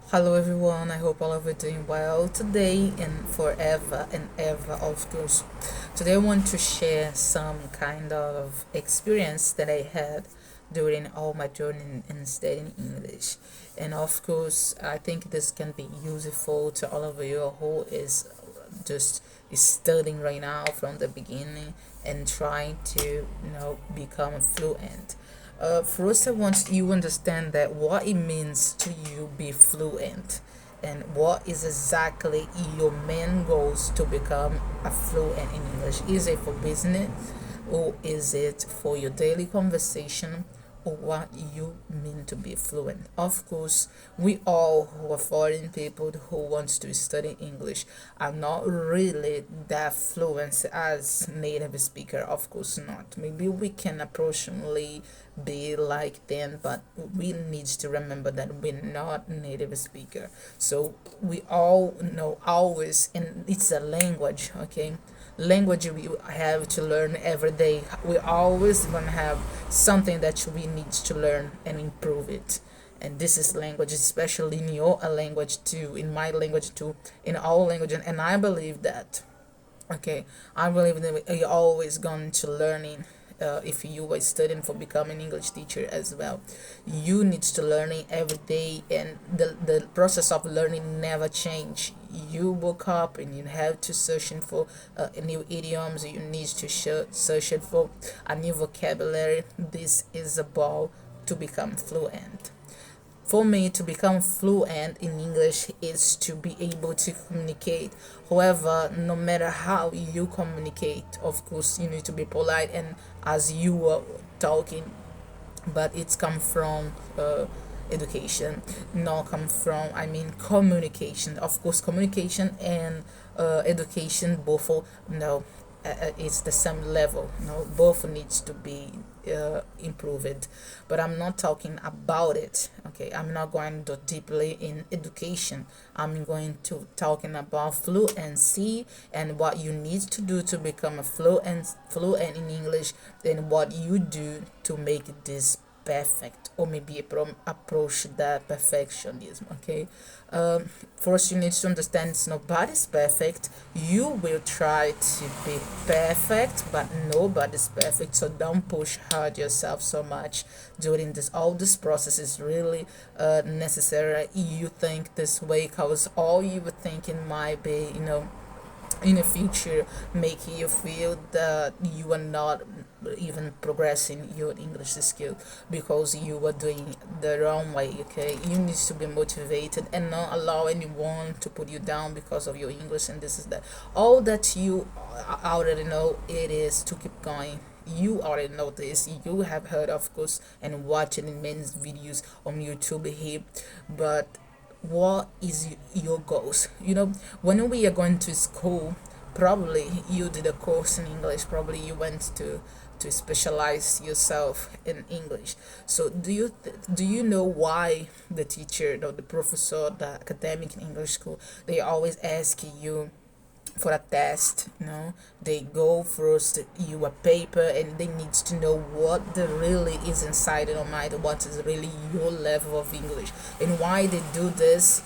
Hello everyone, I hope all of you are doing well today and forever and ever, of course. Today I want to share some kind of experience that I had during all my journey in studying English. And of course, I think this can be useful to all of you who just studying right now from the beginning and trying to become fluent. First, I want you to understand that what it means to you be fluent and what is exactly your main goals to become a fluent in English. Is it for business or is it for your daily conversation or what you mean to be fluent? Of course, we all who are foreign people who wants to study English are not really that fluent as native speaker. Of course not. Maybe we can approximately be like them, but we need to remember that we're not native speaker. So we all know always, and it's a language, okay? Language we have to learn every day. We always gonna have something that we need to learn and improve it. And this is language, especially in your language too, in my language too, in our language. And I believe that, okay, I believe that you're always going to learning. If you are studying for becoming English teacher as well, you need to learning every day, and the process of learning never change. You woke up and you have to searching for new idioms. You need to search for a new vocabulary. This is about to become fluent. For me, to become fluent in English is to be able to communicate. However, no matter how you communicate, of course, you need to be polite and as you are talking, but it's come from education, not come from, I mean, communication. Of course, communication and education both are, no, it's the same level. No, both needs to be improved, but I'm not talking about it. Okay, I'm not going to deeply in education. I'm going to talking about fluency and what you need to do to become a fluent in English, and what you do to make this perfect, or maybe approach that perfectionism. Okay, first you need to understand it's nobody's perfect. You will try to be perfect, but nobody's perfect, so don't push hard yourself so much during this. All this process is really necessary. You think this way because all you were thinking might be, in the future, making you feel that you are not even progressing your English skill because you are doing the wrong way. Okay, you need to be motivated and not allow anyone to put you down because of your English. And this is that all that you already know. It is to keep going. You already know this. You have heard, of course, and watched in many videos on YouTube here, but what is your goals? When we are going to school, probably you did a course in English, probably you went to specialize yourself in English. So do you know why the teacher or the professor, the academic in English school, they always ask you for a test? They go first you a paper, and they need to know what the really is inside your mind, what is really your level of English. And why they do this?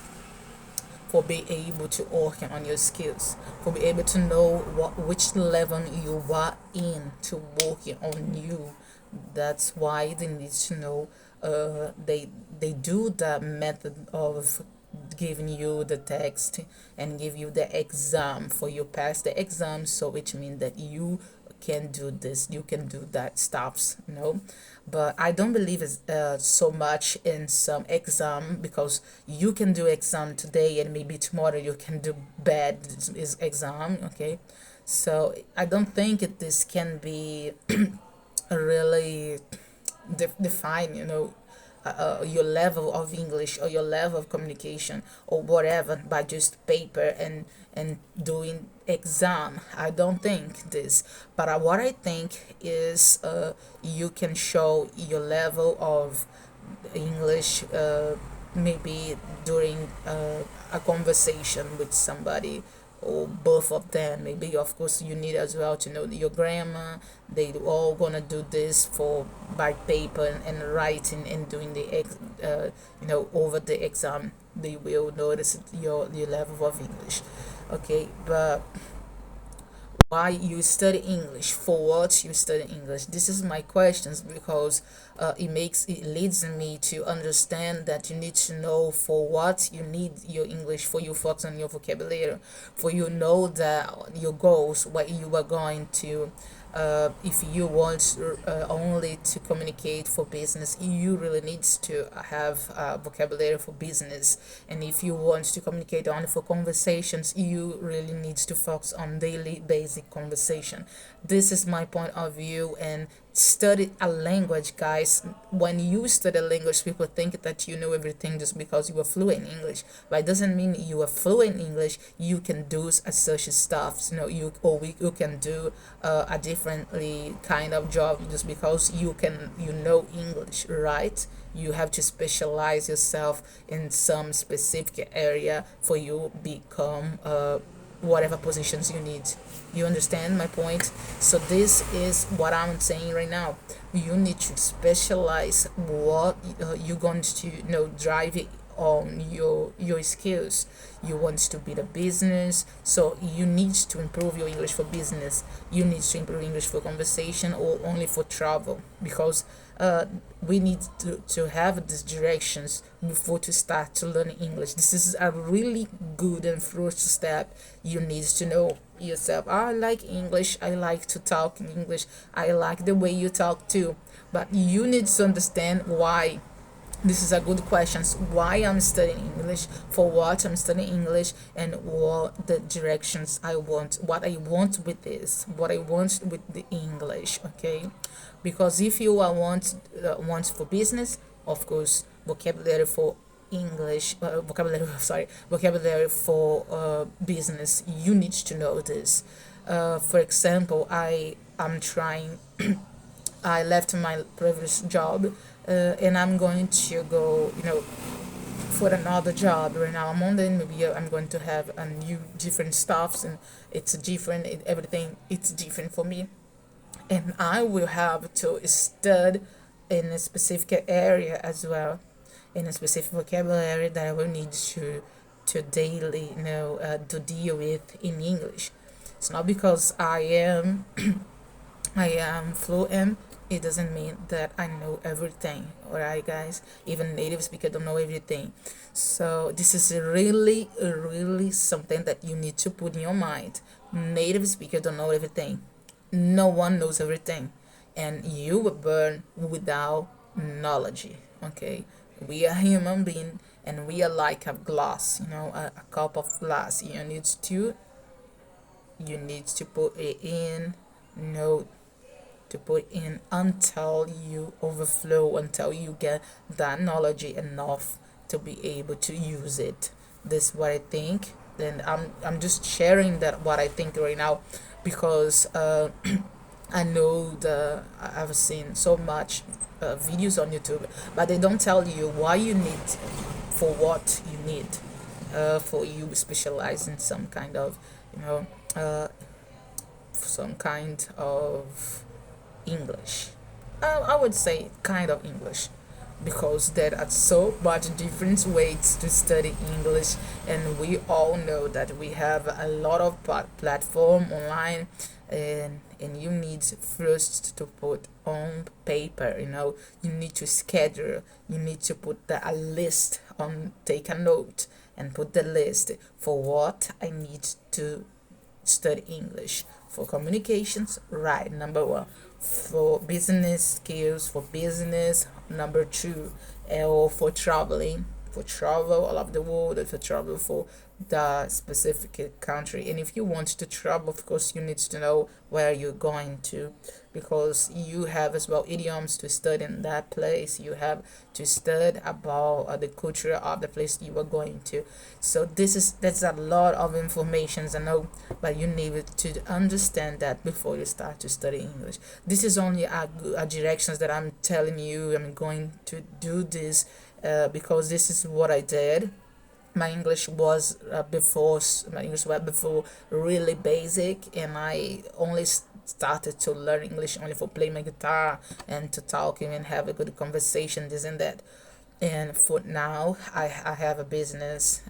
For being able to work on your skills, for being able to know which level you are in, to work on you. That's why they need to know. They do the method of giving you the text and give you the exam for you pass the exam, so which means that you can do this, you can do that stops. But I don't believe it's so much in some exam, because you can do exam today and maybe tomorrow you can do bad is exam. Okay, so I don't think this can be really define, your level of English or your level of communication or whatever by just paper and doing exam. I don't think this, but what I think is you can show your level of English, maybe during a conversation with somebody, or both of them. Maybe of course you need as well to know your grammar. They all gonna do this for by paper and writing and doing the over the exam. They will notice your level of English. Okay, but why you study English, for what you study English, this is my questions, because it leads me to understand that you need to know for what you need your English, for you focus on your vocabulary, for you know that your goals, what you are going to if you want only to communicate for business, you really needs to have vocabulary for business. And if you want to communicate only for conversations, you really needs to focus on daily basic conversation. This is my point of view. And study a language, guys. When you study a language, people think that you know everything just because you are fluent in English, but it doesn't mean you are fluent in English you can do such stuff. You can do a differently kind of job just because you know English, right? You have to specialize yourself in some specific area for you become whatever positions you need. You understand my point? So this is what I'm saying right now. You need to specialize what you're going to drive it on your skills. You want to build a business, so you need to improve your English for business. You need to improve English for conversation or only for travel, because we need to have these directions before to start to learn English. This is a really good and first step. You need to know yourself. I like English, I like to talk in English, I like the way you talk too, but you need to understand why. This is a good question. Why I'm studying English, for what I'm studying English, and what the directions I want, what I want with this, what I want with the English. Okay, because if you are want for business, of course, vocabulary for English, vocabulary for business. You need to know this. For example, I'm trying. I left my previous job, and I'm going to go, for another job right now. I'm on the maybe I'm going to have a new different stuffs, and it's different. Everything it's different for me, and I will have to study in a specific area as well, in a specific vocabulary that I will need to daily to deal with in English. It's not because I am fluent, it doesn't mean that I know everything. Alright, guys? Even native speaker don't know everything. So this is really something that you need to put in your mind. Native speaker don't know everything. No one knows everything, and you were born without knowledge. Okay, we are human being, and we are like a glass. A cup of glass. You need to put it in. No, to put in until you overflow, until you get that knowledge enough to be able to use it. This is what I think. Then I'm just sharing that what I think right now, because I know I've seen so much videos on YouTube, but they don't tell you why you need, for what you need, for you specialize in some kind of some kind of English. I would say kind of English, because there are so much different ways to study English, and we all know that we have a lot of platform online, and you need first to put on paper. You need to schedule. You need to put a list on. Take a note and put the list for what I need to study English. For communications, right, number one. For business skills, for business, number two. Or for traveling, for travel all over the world, or for travel for the specific country. And if you want to travel, of course, you need to know where you're going to, because you have as well idioms to study in that place. You have to study about the culture of the place you are going to. So that's a lot of information, I know, but you need to understand that before you start to study English. This is only a directions that I'm telling you. I'm going to do this because this is what I did. my English was my English was before really basic, and I only started to learn English only for play my guitar and to talk and have a good conversation, this and that. And for now, I have a business.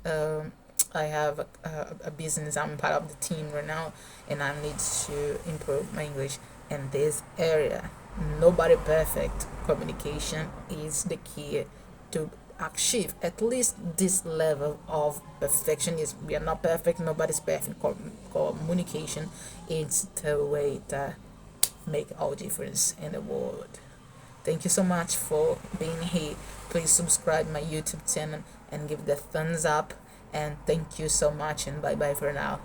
I have a business. I'm part of the team right now, and I need to improve my English in this area. Nobody perfect. Communication is the key to achieve at least this level of perfectionism. We are not perfect. Nobody's perfect. Communication is the way that make all difference in the world. Thank you so much for being here. Please subscribe my YouTube channel and give the thumbs up. And thank you so much, and bye bye for now.